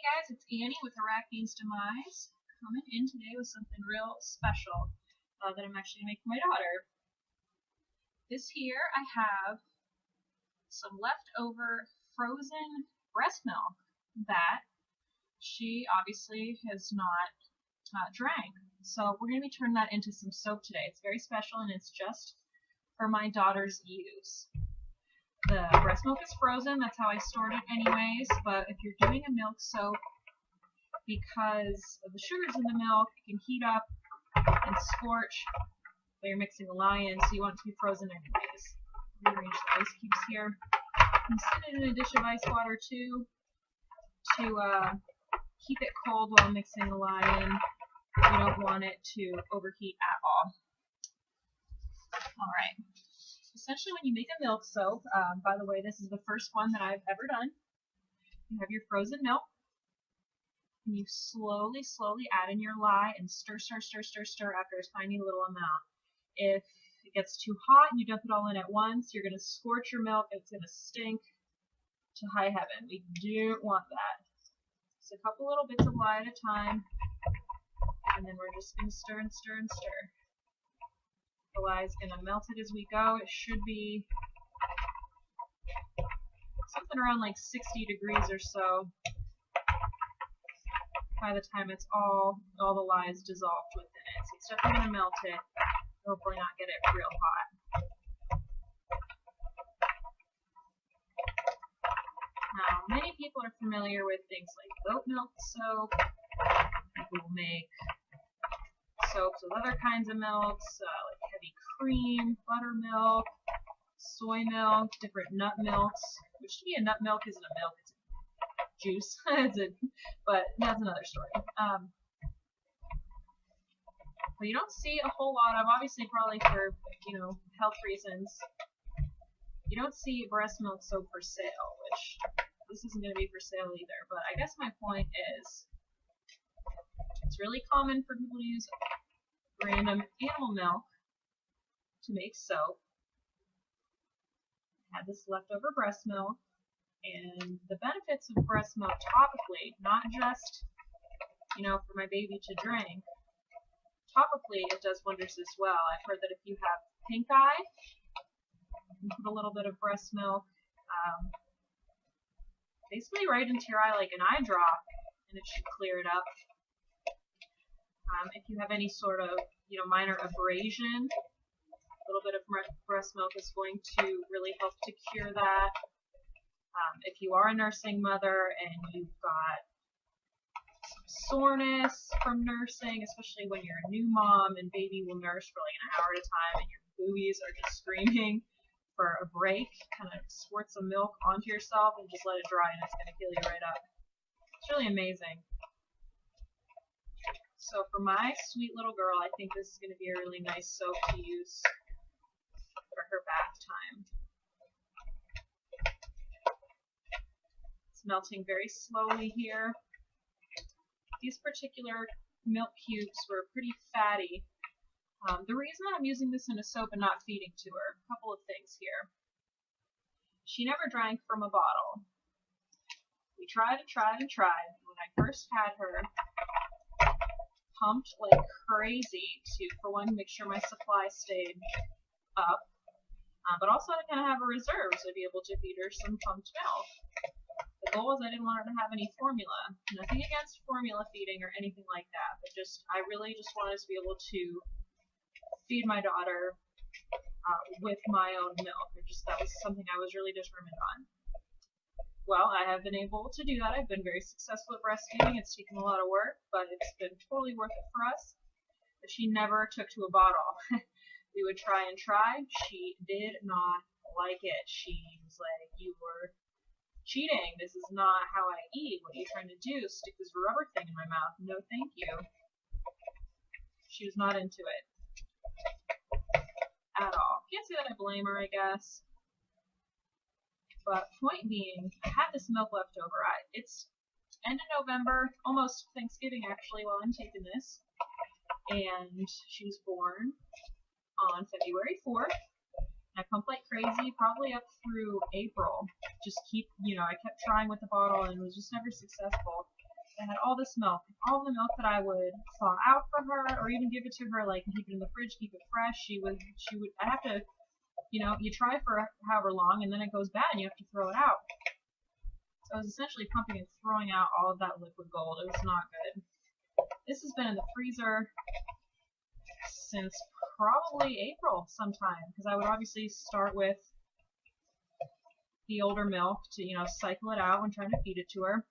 Guys, it's Annie with Arachne's Demise, coming in today with something real special that I'm actually making for my daughter. This here, I have some leftover frozen breast milk that she obviously has not drank. So we're going to be turning that into some soap today. It's very special and it's just for my daughter's use. The breast milk is frozen, that's how I stored it anyways, but if you're doing a milk soap, because of the sugars in the milk, it can heat up and scorch while you're mixing the lye in, so you want it to be frozen anyways. Rearrange the ice cubes here. You can sit it in a dish of ice water too, to keep it cold while mixing the lye in. You don't want it to overheat at all. Alright. Essentially, when you make a milk soap, by the way, this is the first one that I've ever done. You have your frozen milk, and you slowly add in your lye and stir after a tiny little amount. If it gets too hot and you dump it all in at once, you're going to scorch your milk and it's going to stink to high heaven. We don't want that. So a couple little bits of lye at a time, and then we're just going to stir and stir and stir. The lye is going to melt it as we go. It should be something around like 60 degrees or so by the time it's all the lye is dissolved within it. So it's definitely going to melt it, hopefully not get it real hot. Now, many people are familiar with things like oat milk soap. People will make soaps with other kinds of milks, like heavy cream, buttermilk, soy milk, different nut milks. Which to me, a nut milk isn't a milk, it's a juice. But that's another story. But you don't see a whole lot of, obviously probably for, health reasons, you don't see breast milk soap for sale, which this isn't going to be for sale either. But I guess my point is, it's really common for people to use random animal milk to make soap. I had this leftover breast milk, and the benefits of breast milk topically, not just, for my baby to drink, topically it does wonders as well. I've heard that if you have pink eye, you can put a little bit of breast milk, basically right into your eye like an eye drop, and it should clear it up. If you have any sort of, minor abrasion, a little bit of breast milk is going to really help to cure that. If you are a nursing mother and you've got some soreness from nursing, especially when you're a new mom and baby will nurse for like an hour at a time and your boobies are just screaming for a break, kind of squirt some milk onto yourself and just let it dry and it's going to heal you right up. It's really amazing. So for my sweet little girl, I think this is going to be a really nice soap to use for her bath time. It's melting very slowly here. These particular milk cubes were pretty fatty. The reason that I'm using this in a soap and not feeding to her, a couple of things here. She never drank from a bottle. We tried and tried and tried. When I first had her, pumped like crazy to, for one, make sure my supply stayed up, but also to kind of have a reserve so to be able to feed her some pumped milk. The goal was I didn't want her to have any formula. Nothing against formula feeding or anything like that, but I really just wanted to be able to feed my daughter with my own milk. That was something I was really determined on. Well, I have been able to do that. I've been very successful at breastfeeding. It's taken a lot of work, but it's been totally worth it for us. But she never took to a bottle. We would try and try. She did not like it. She was like, "You were cheating. This is not how I eat. What are you trying to do? Stick this rubber thing in my mouth? No, thank you." She was not into it at all. Can't say that I blame her, I guess. But point being, I had this milk left over. It's end of November, almost Thanksgiving actually, while I'm taking this. And she was born on February 4th. I pumped like crazy, probably up through April. I kept trying with the bottle and was just never successful. I had all this milk. All the milk that I would thaw out for her, or even give it to her, like keep it in the fridge, keep it fresh. She would. I have to, you know, you try for however long, and then it goes bad, and you have to throw it out. So I was essentially pumping and throwing out all of that liquid gold. It was not good. This has been in the freezer since probably April sometime, because I would obviously start with the older milk to, you know, cycle it out when trying to feed it to her.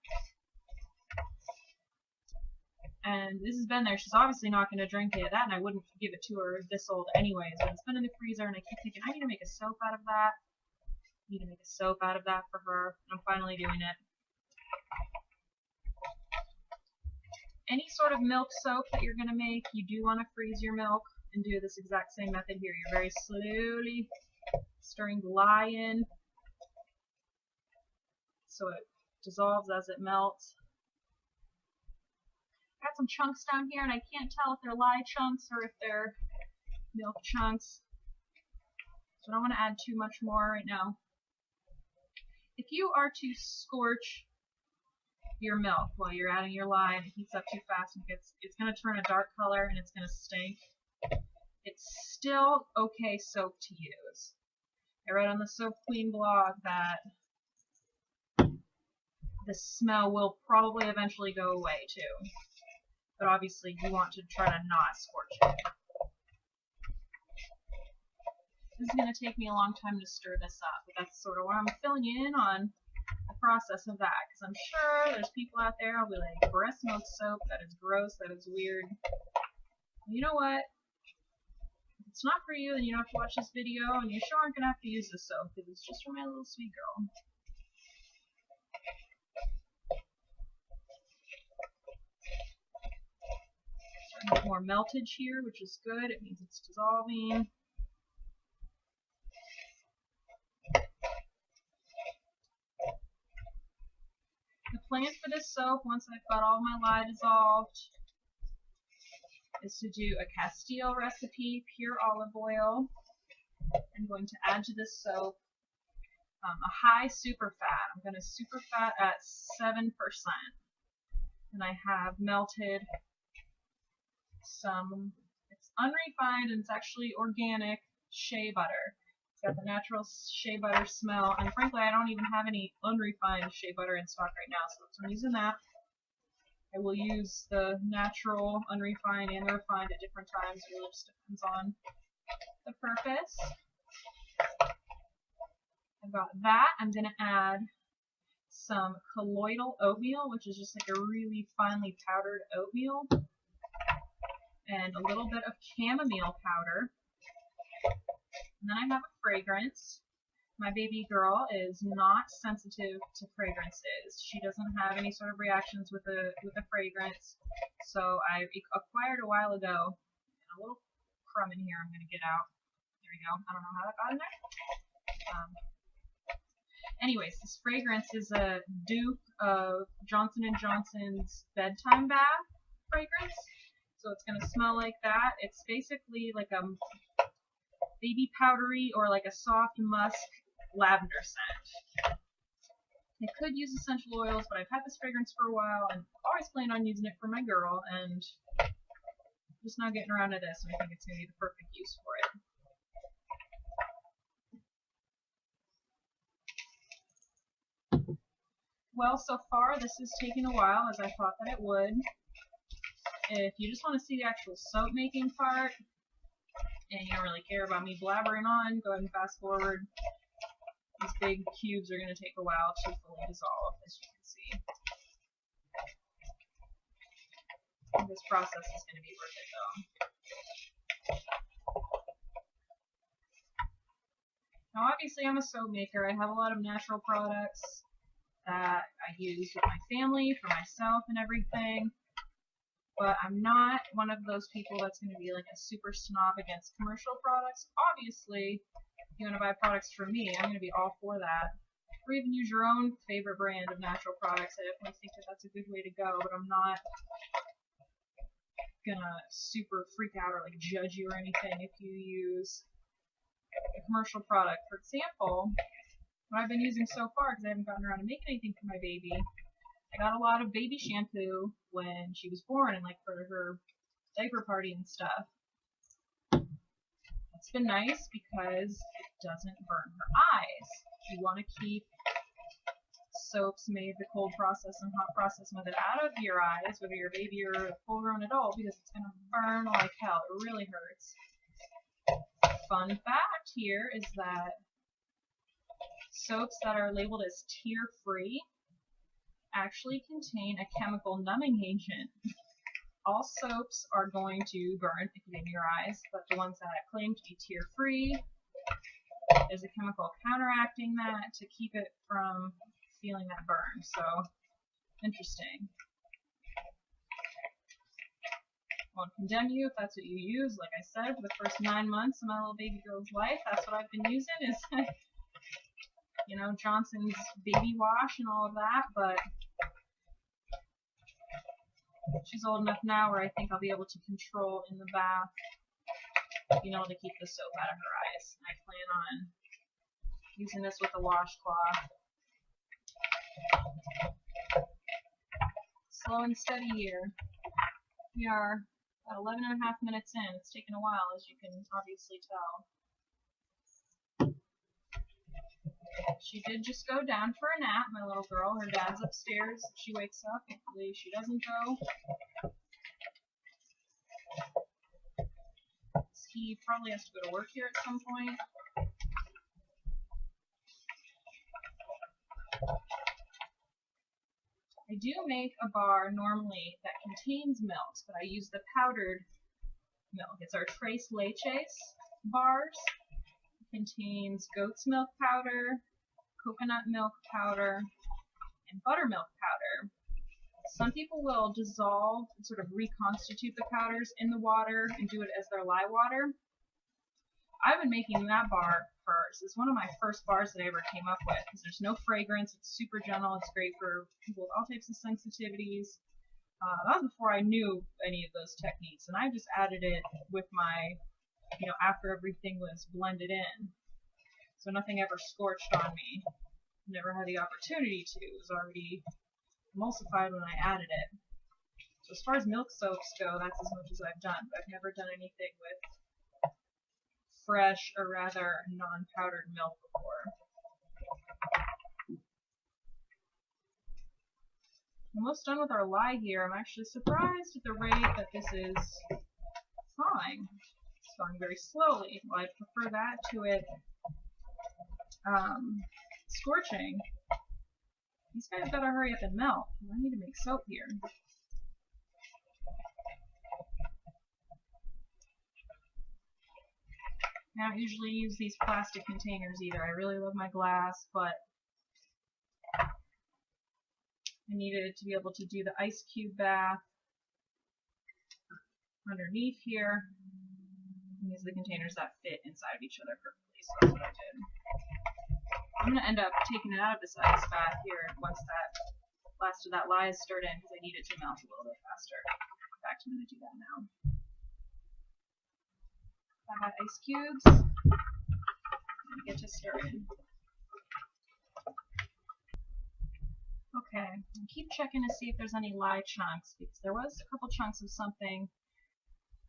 And this has been there. She's obviously not going to drink any of that, and I wouldn't give it to her this old anyways. But it's been in the freezer, and I keep thinking, I need to make a soap out of that. I need to make a soap out of that for her. And I'm finally doing it. Any sort of milk soap that you're going to make, you do want to freeze your milk and do this exact same method here. You're very slowly stirring the lye in so it dissolves as it melts. Got some chunks down here, and I can't tell if they're lye chunks or if they're milk chunks. So I don't want to add too much more right now. If you are to scorch your milk while you're adding your lye and it heats up too fast, and it's going to turn a dark color and it's going to stink, it's still okay soap to use. I read on the Soap Queen blog that the smell will probably eventually go away too. But obviously you want to try to not scorch it. This is going to take me a long time to stir this up, but that's sort of why I'm filling you in on the process of that, because I'm sure there's people out there who'll be like, breast milk soap, that is gross, that is weird. And you know what? If it's not for you, then you don't have to watch this video, and you sure aren't going to have to use this soap, because it's just for my little sweet girl. Starting to get more meltage here, which is good. It means it's dissolving. The plan for this soap, once I've got all my lye dissolved, is to do a Castile recipe, pure olive oil. I'm going to add to this soap a high super fat. I'm going to super fat at 7%. And I have melted some, it's unrefined and it's actually organic shea butter. It's got the natural shea butter smell, and frankly I don't even have any unrefined shea butter in stock right now, so I'm using that. I will use the natural, unrefined, and the refined at different times. It really just depends on the purpose. I've got that. I'm going to add some colloidal oatmeal, which is just like a really finely powdered oatmeal, and a little bit of chamomile powder. And then I have a fragrance. My baby girl is not sensitive to fragrances. She doesn't have any sort of reactions with a fragrance. So I acquired a while ago, and a little crumb in here I'm going to get out. There we go. I don't know how that got in there. Anyways, this fragrance is a dupe of Johnson & Johnson's bedtime bath fragrance. So it's going to smell like that. It's basically like a baby powdery or like a soft musk lavender scent. I could use essential oils, but I've had this fragrance for a while and always planned on using it for my girl, and just now getting around to this, and I think it's going to be the perfect use for it. Well, so far this is taking a while, as I thought that it would. If you just want to see the actual soap making part, and you don't really care about me blabbering on, go ahead and fast forward. These big cubes are going to take a while to fully dissolve, as you can see. And this process is going to be worth it, though. Now, obviously, I'm a soap maker. I have a lot of natural products that I use with my family, for myself, and everything. But I'm not one of those people that's going to be like a super snob against commercial products. Obviously, if you want to buy products from me, I'm going to be all for that. Or even use your own favorite brand of natural products. I definitely think that that's a good way to go, but I'm not going to super freak out or like judge you or anything if you use a commercial product. For example, what I've been using so far, because I haven't gotten around to making anything for my baby, I got a lot of baby shampoo when she was born and like for her diaper party and stuff. It's been nice because it doesn't burn her eyes. You want to keep soaps made the cold process and hot process method out of your eyes, whether you're a baby or a full-grown adult, because it's going to burn like hell. It really hurts. Fun fact here is that soaps that are labeled as tear-free actually contain a chemical numbing agent. All soaps are going to burn if you get in your eyes, but the ones that claim to be tear-free, there's a chemical counteracting that to keep it from feeling that burn. So, interesting. Won't condemn you if that's what you use. Like I said, for the first 9 months of my little baby girl's life, that's what I've been using is, you know, Johnson's baby wash and all of that, but she's old enough now where I think I'll be able to control in the bath, being able to keep the soap out of her eyes. I plan on using this with a washcloth. Slow and steady here. We are about 11 and a half minutes in. It's taken a while, as you can obviously tell. She did just go down for a nap, my little girl. Her dad's upstairs. If she wakes up, hopefully she doesn't go. He probably has to go to work here at some point. I do make a bar normally that contains milks, but I use the powdered milk. It's our Tres Leches bars. It contains goat's milk powder, coconut milk powder, and buttermilk powder. Some people will dissolve and sort of reconstitute the powders in the water and do it as their lye water. I've been making that bar first. It's one of my first bars that I ever came up with because there's no fragrance. It's super gentle. It's great for people with all types of sensitivities. That was before I knew any of those techniques, and I just added it with my, you know, after everything was blended in. So nothing ever scorched on me. Never had the opportunity to. It was already emulsified when I added it. So as far as milk soaps go, that's as much as I've done. But I've never done anything with fresh or rather non-powdered milk before. Almost done with our lye here. I'm actually surprised at the rate that this is thawing. It's thawing very slowly. Well, I'd prefer that to it scorching. These guys gotta hurry up and melt. I need to make soap here. I don't usually use these plastic containers either. I really love my glass, but I needed to be able to do the ice cube bath underneath here. These are the containers that fit inside of each other perfectly, so that's what I did. I'm going to end up taking it out of this ice bath here once that last of that lye is stirred in because I need it to melt a little bit faster. In fact, I'm going to do that now. I got ice cubes. And get to stirring. Okay, and keep checking to see if there's any lye chunks because there was a couple chunks of something.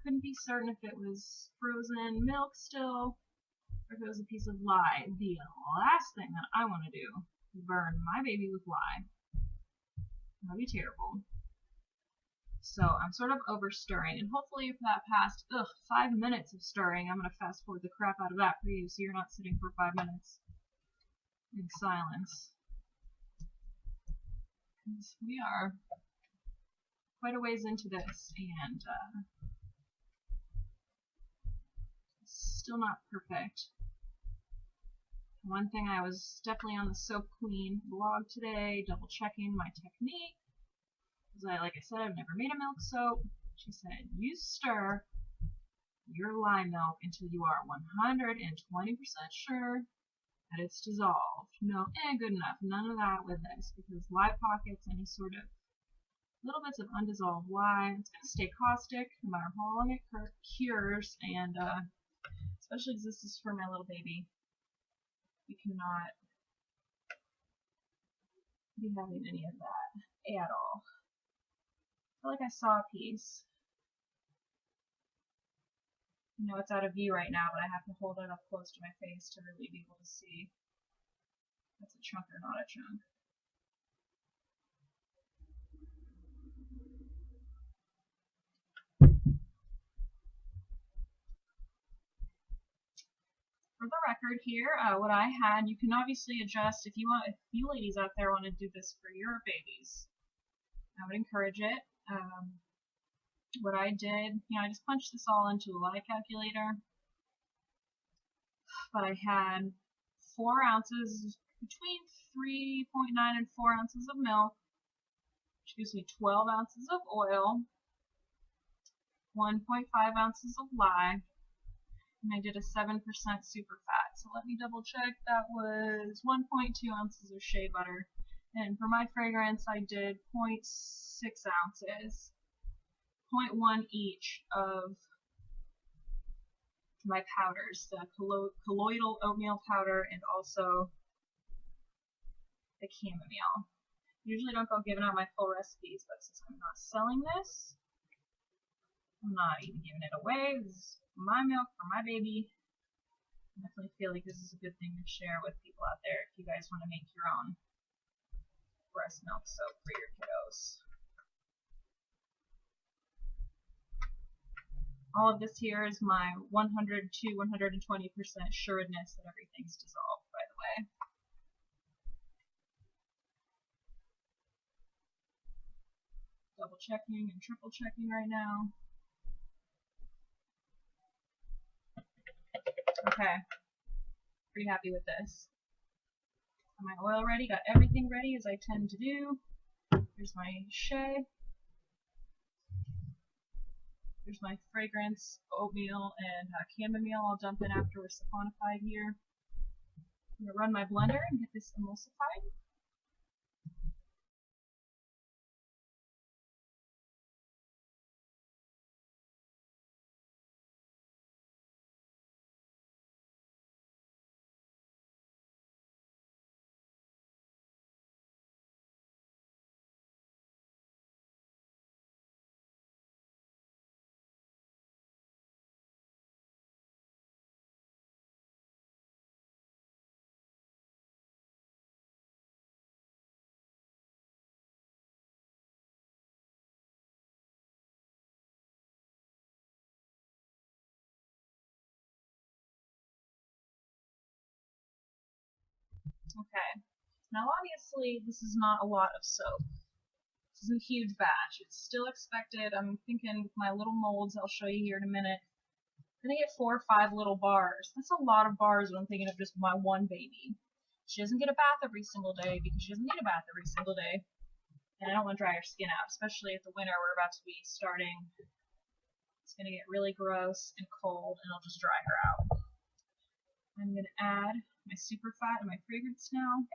Couldn't be certain if it was frozen milk still or if it was a piece of lye. The last thing that I want to do is burn my baby with lye. That'd be terrible. So I'm sort of over stirring, and hopefully for that past 5 minutes of stirring, I'm going to fast forward the crap out of that for you so you're not sitting for 5 minutes in silence. Because we are quite a ways into this, and still not perfect. One thing, I was definitely on the Soap Queen blog today, double checking my technique. Like I said, I've never made a milk soap. She said, you stir your lye milk until you are 120% sure that it's dissolved. No, good enough. None of that with this, because lye pockets, any sort of little bits of undissolved lye, it's going to stay caustic no matter how long it cures, and especially because this is for my little baby. We cannot be having any of that. at all. I feel like I saw a piece. You know, it's out of view right now, but I have to hold it up close to my face to really be able to see if it's a chunk or not a chunk. For the record here, what I had, you can obviously adjust if you want. If you ladies out there want to do this for your babies, I would encourage it. What I did, you know, I just punched this all into a lie calculator, but I had 4 ounces, between 3.9 and 4 ounces of milk, which gives me 12 ounces of oil, 1.5 ounces of lye, and I did a 7% super fat. So let me double check. That was 1.2 ounces of shea butter. And for my fragrance, I did 0.6 ounces, 0.1 each of my powders, the colloidal oatmeal powder and also the chamomile. Usually don't go giving out my full recipes, but since I'm not selling this, I'm not even giving it away. This is my milk for my baby. I definitely feel like this is a good thing to share with people out there if you guys want to make your own breast milk soap for your kiddos. All of this here is my 100 to 120% sureness that everything's dissolved, by the way. Double checking and triple checking right now. Okay, pretty happy with this. Got my oil ready, got everything ready as I tend to do. Here's my shea. Here's my fragrance, oatmeal, and chamomile. I'll dump in after we're saponified here. I'm going to run my blender and get this emulsified. Okay, now obviously this is not a lot of soap. This is a huge batch. It's still expected. I'm thinking with my little molds, I'll show you here in a minute, I'm going to get 4 or 5 little bars. That's a lot of bars when I'm thinking of just my one baby. She doesn't get a bath every single day because she doesn't need a bath every single day. And I don't want to dry her skin out, especially at the winter we're about to be starting. It's going to get really gross and cold and it'll just dry her out. I'm going to add my super fat and my fragrance now.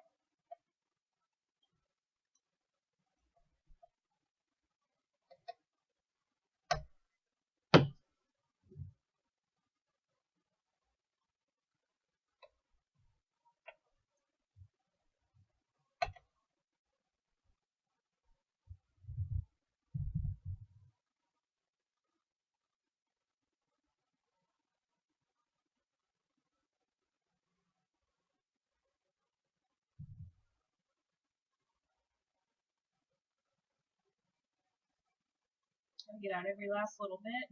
Get out every last little bit.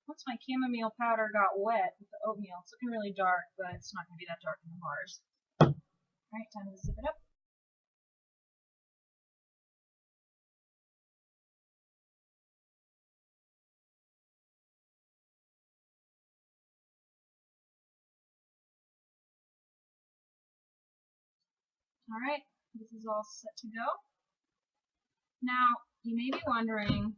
Once my chamomile powder got wet with the oatmeal, it's looking really dark, but it's not going to be that dark in the bars. Alright, time to zip it up. Alright, this is all set to go. Now, you may be wondering,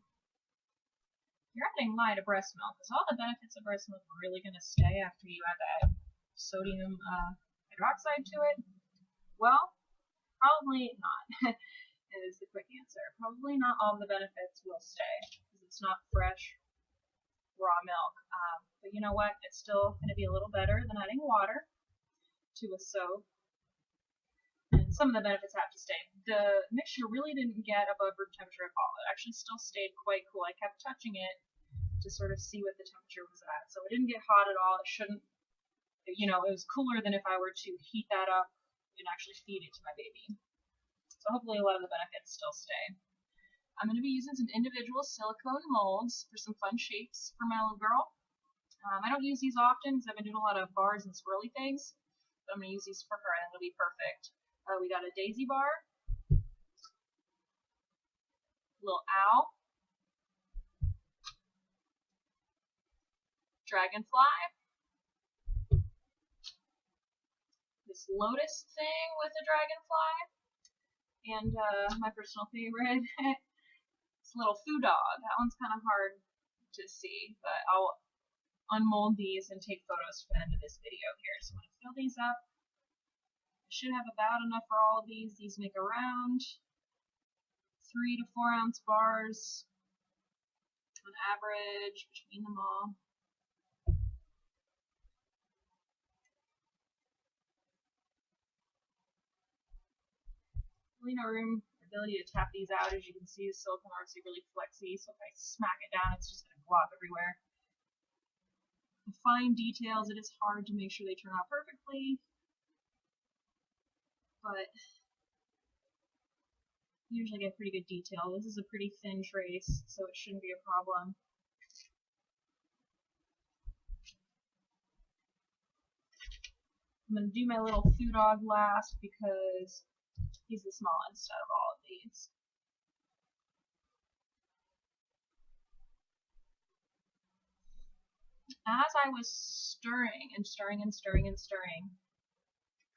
you're adding lye to breast milk. Is all the benefits of breast milk really going to stay after you add that sodium hydroxide to it? Well, probably not, is the quick answer. Probably not all the benefits will stay, because it's not fresh, raw milk. But you know what? It's still going to be a little better than adding water to a soap. And some of the benefits have to stay. The mixture really didn't get above room temperature at all. It actually still stayed quite cool. I kept touching it to sort of see what the temperature was at. So it didn't get hot at all. It shouldn't, you know, it was cooler than if I were to heat that up and actually feed it to my baby. So hopefully a lot of the benefits still stay. I'm going to be using some individual silicone molds for some fun shapes for my little girl. I don't use these often because I've been doing a lot of bars and swirly things, but I'm going to use these for her and it'll be perfect. We got a daisy bar, little owl, dragonfly, this lotus thing with a dragonfly, and my personal favorite, this little foo dog. That one's kind of hard to see, but I'll unmold these and take photos for the end of this video here. So I'm going to fill these up. I should have about enough for all of these. These make around 3 to 4 ounce bars on average between them all. Really no room, ability to tap these out. As you can see, the silicone are obviously really flexy, so if I smack it down, it's just going to glop everywhere. The fine details, it is hard to make sure they turn out perfectly, but usually get pretty good detail. This is a pretty thin trace, so it shouldn't be a problem. I'm going to do my little foo dog last because he's the smallest out of all of these. As I was stirring and stirring and stirring and stirring,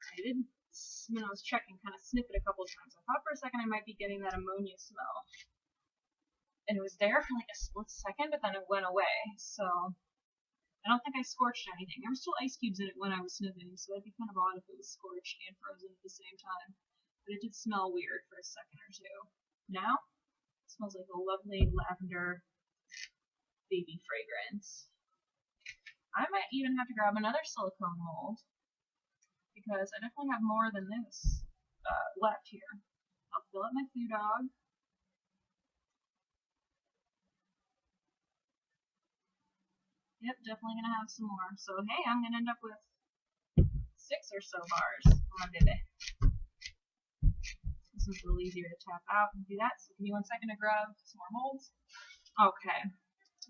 I did, when I was checking, kind of sniff it a couple of times. I thought for a second I might be getting that ammonia smell. And it was there for like a split second, but then it went away. So I don't think I scorched anything. There were still ice cubes in it when I was sniffing, so that'd be kind of odd if it was scorched and frozen at the same time. But it did smell weird for a second or two. Now, it smells like a lovely lavender baby fragrance. I might even have to grab another silicone mold because I definitely have more than this left here. I'll fill up my foo dog. Yep, definitely gonna have some more. So hey, I'm gonna end up with 6 or so bars for my baby. This is a little easier to tap out and do that. So give me 1 second to grab some more molds. Okay.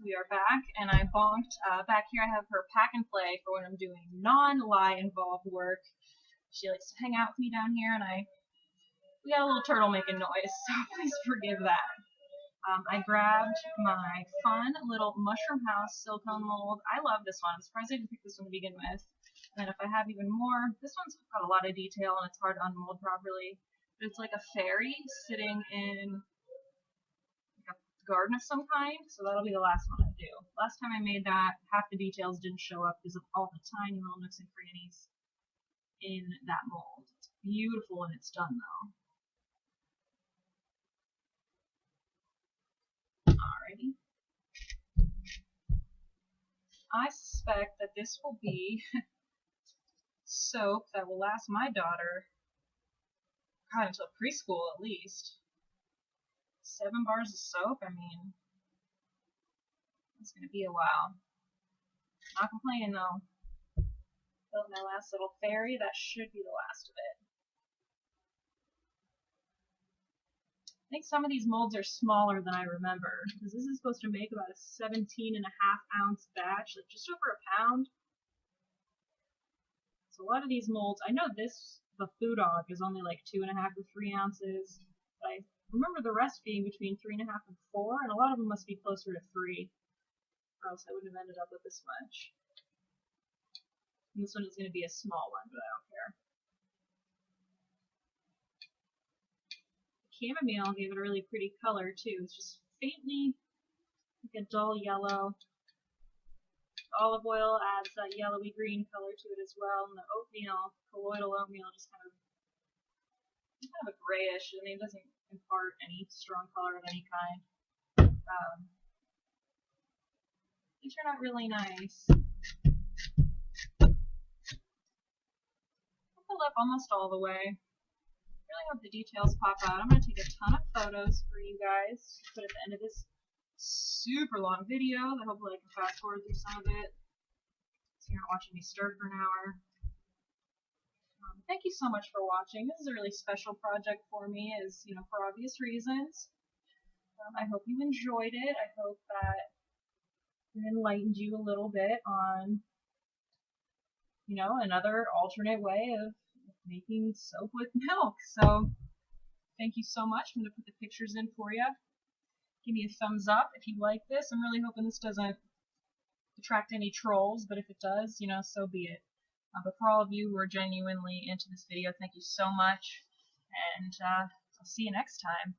We are back, and I bonked. Back here I have her pack and play for when I'm doing non-lie involved work. She likes to hang out with me down here, and we got a little turtle making noise, so please forgive that. I grabbed my fun little mushroom house silicone mold. I love this one. I'm surprised I didn't pick this one to begin with. And then if I have even more, this one's got a lot of detail and it's hard to unmold properly. But it's like a fairy sitting in garden of some kind, so that'll be the last one I do. Last time I made that, half the details didn't show up because of all the tiny little nooks and crannies in that mold. It's beautiful when it's done though. Alrighty. I suspect that this will be soap that will last my daughter until preschool at least. 7 bars of soap, I mean, it's going to be a while. Not complaining though. Built my last little fairy, that should be the last of it. I think some of these molds are smaller than I remember, because this is supposed to make about a 17.5 ounce batch, like just over a pound. So a lot of these molds, I know this, the foo dog, is only like 2.5 or 3 ounces, but I remember the rest being between 3.5 and 4, and a lot of them must be closer to 3, or else I wouldn't have ended up with this much. And this one is going to be a small one, but I don't care. The chamomile gave it a really pretty color too. It's just faintly like a dull yellow. Olive oil adds that yellowy green color to it as well, and the oatmeal, colloidal oatmeal, just kind of a grayish. I mean, it doesn't impart any strong color of any kind. They turn out really nice. I filled up almost all the way. hope the details pop out. I'm going to take a ton of photos for you guys to put at the end of this super long video that hopefully I can fast forward through some of it so you're not watching me stir for an hour. Thank you so much for watching. This is a really special project for me, as you know, for obvious reasons. I hope you enjoyed it. I hope that it enlightened you a little bit on, you know, another alternate way of making soap with milk. So thank you so much. I'm going to put the pictures in for you. Give me a thumbs up if you like this. I'm really hoping this doesn't attract any trolls, but if it does, you know, so be it. But for all of you who are genuinely into this video, thank you so much, and I'll see you next time.